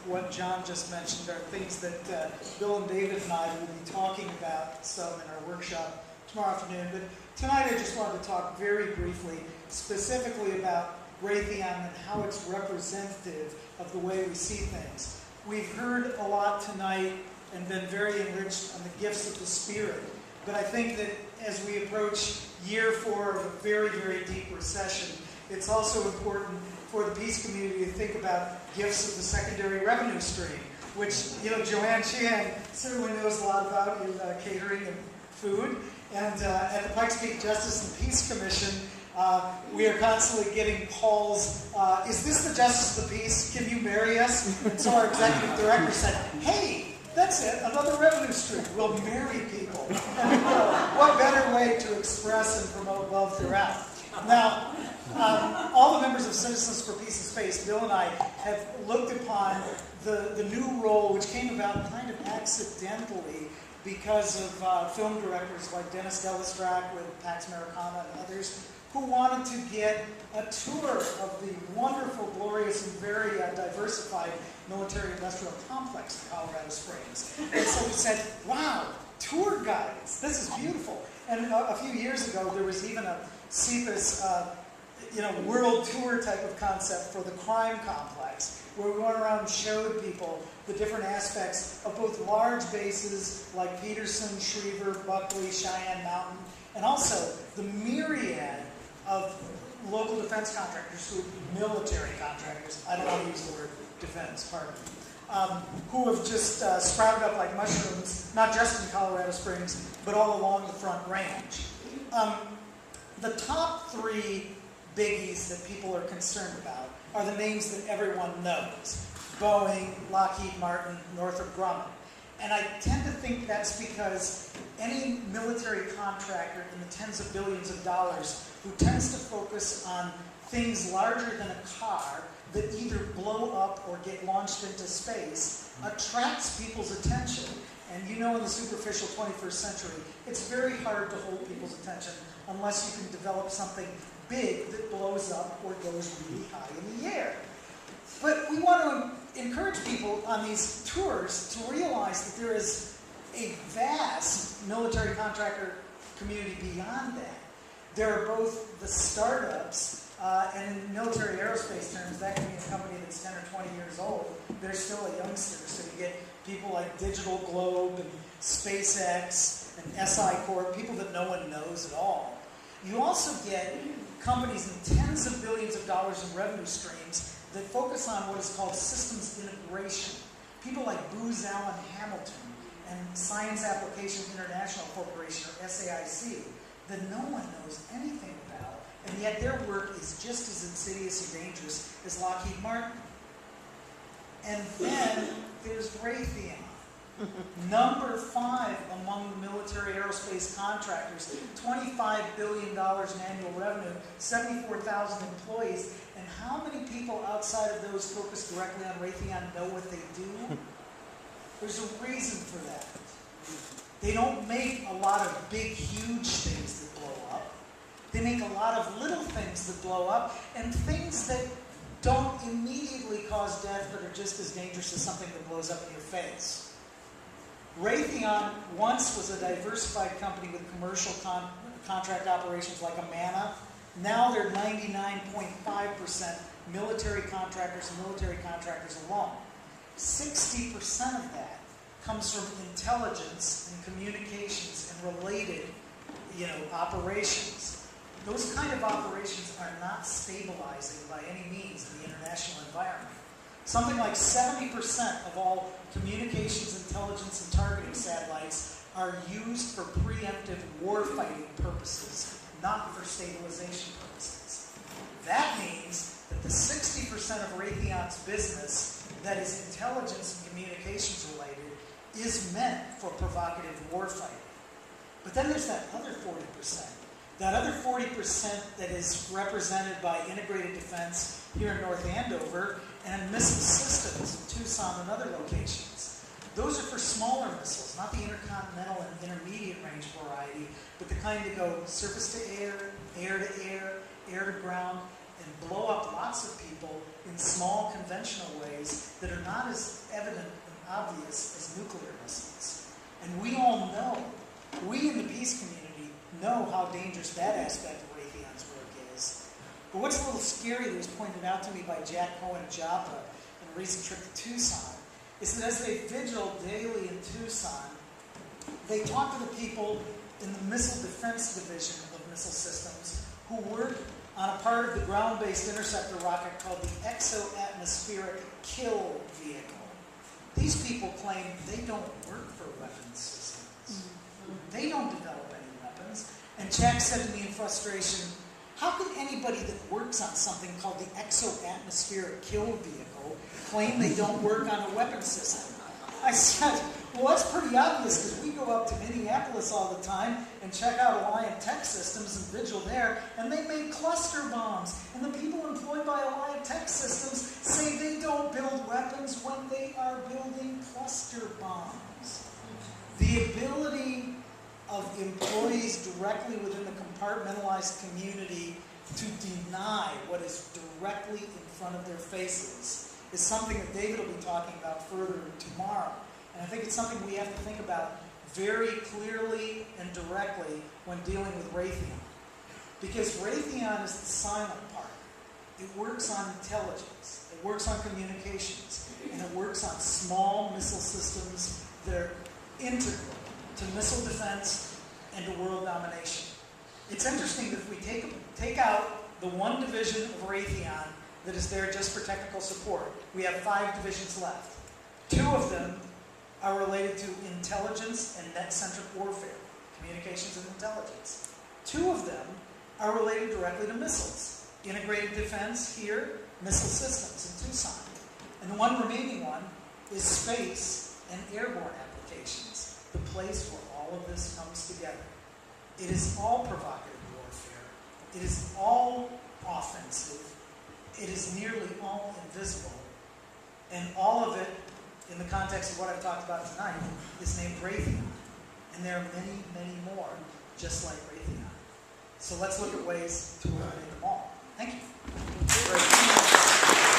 what John just mentioned are things that Bill and David and I will be talking about some in our workshop tomorrow afternoon. But tonight I just wanted to talk very briefly, specifically about Raytheon and how it's representative of the way we see things. We've heard a lot tonight and been very enriched on the gifts of the Spirit. But I think that as we approach year 4 of a very, very deep recession, it's also important for the peace community to think about gifts of the secondary revenue stream, which, Joanne Sheehan certainly knows a lot about in catering and food. And at the Pikes Peak Justice and Peace Commission, we are constantly getting calls, is this the Justice of the Peace? Can you marry us? And so our executive director said, hey, that's it, another revenue stream. We'll marry people. And, what better way to express and promote love throughout? Now, all the members of Citizens for Peace and Space, Bill and I, have looked upon the new role, which came about kind of accidentally because of film directors like Dennis Delestrac with Pax Americana and others, who wanted to get a tour of the wonderful, glorious, and very diversified military-industrial complex in Colorado Springs. And so we said, wow, tour guides, this is beautiful. And a few years ago, there was even a CPAS world tour type of concept for the crime complex, where we went around and showed people the different aspects of both large bases like Peterson, Schriever, Buckley, Cheyenne Mountain, and also the myriad of local defense contractors, military contractors, I don't want to use the word defense, pardon me, who have just sprouted up like mushrooms, not just in Colorado Springs, but all along the Front Range. The top 3 biggies that people are concerned about are the names that everyone knows: Boeing, Lockheed Martin, Northrop Grumman. And I tend to think that's because any military contractor in the tens of billions of dollars who tends to focus on things larger than a car that either blow up or get launched into space attracts people's attention. And in the superficial 21st century, it's very hard to hold people's attention unless you can develop something big that blows up or goes really high in the air. But we want to encourage people on these tours to realize that there is a vast military contractor community beyond that. There are both the startups, and in military aerospace terms, that can be a company that's 10 or 20 years old. They're still a youngster, so you get people like Digital Globe and SpaceX and SI Corp, people that no one knows at all. You also get companies in tens of billions of dollars in revenue streams that focus on what is called systems integration. People like Booz Allen Hamilton and Science Applications International Corporation, or SAIC, that no one knows anything about, and yet their work is just as insidious and dangerous as Lockheed Martin. And then there's Raytheon. Number 5 among the military aerospace contractors, $25 billion in annual revenue, 74,000 employees. And how many people outside of those focused directly on Raytheon know what they do? There's a reason for that. They don't make a lot of big, huge things that blow up. They make a lot of little things that blow up, and things that don't immediately cause death but are just as dangerous as something that blows up in your face. Raytheon once was a diversified company with commercial contract operations like Amana. Now they're 99.5% military contractors and military contractors alone. 60% of that comes from intelligence and communications and related, operations. Those kind of operations are not stabilizing by any means in the international environment. Something like 70% of all communications, intelligence, and targeting satellites are used for preemptive warfighting purposes, not for stabilization purposes. That means that the 60% of Raytheon's business that is intelligence and communications related is meant for provocative warfighting. But then there's that other 40%. That other 40% that is represented by integrated defense here in North Andover and missile systems in Tucson and other locations. Those are for smaller missiles, not the intercontinental and intermediate range variety, but the kind that go surface to air, air to air, air to ground, and blow up lots of people in small conventional ways that are not as evident and obvious as nuclear missiles. And we all know, we in the peace community know how dangerous that aspect of Raytheon's work is. But what's a little scary that was pointed out to me by Jack Cohen at Joppa on a recent trip to Tucson is that as they vigil daily in Tucson, they talk to the people in the Missile Defense Division of Missile Systems who work on a part of the ground-based interceptor rocket called the exo-atmospheric kill vehicle. These people claim they don't work for weapons systems. They don't develop any weapons. And Jack said to me in frustration, how can anybody that works on something called the exo-atmospheric kill vehicle claim they don't work on a weapon system? I said, well, that's pretty obvious because we go up to Minneapolis all the time and check out Alliant Tech Systems and vigil there, and they make cluster bombs. And the people employed by Alliant Tech Systems say they don't build weapons when they are building cluster bombs. The ability of employees directly within the compartmentalized community to deny what is directly in front of their faces is something that David will be talking about further tomorrow. And I think it's something we have to think about very clearly and directly when dealing with Raytheon. Because Raytheon is the silent part. It works on intelligence, it works on communications, and it works on small missile systems that are integral to missile defense and to world domination. It's interesting that if we take out the one division of Raytheon that is there just for technical support, we have 5 divisions left. 2 of them are related to intelligence and net-centric warfare, communications and intelligence. 2 of them are related directly to missiles. Integrated defense here, missile systems in Tucson. And the one remaining one is space and airborne applications, the place where all of this comes together. It is all provocative warfare. It is all offensive. It is nearly all invisible. And all of it, in the context of what I've talked about tonight, is named Raytheon. And there are many, many more just like Raytheon. So let's look at ways to eliminate them all. Thank you.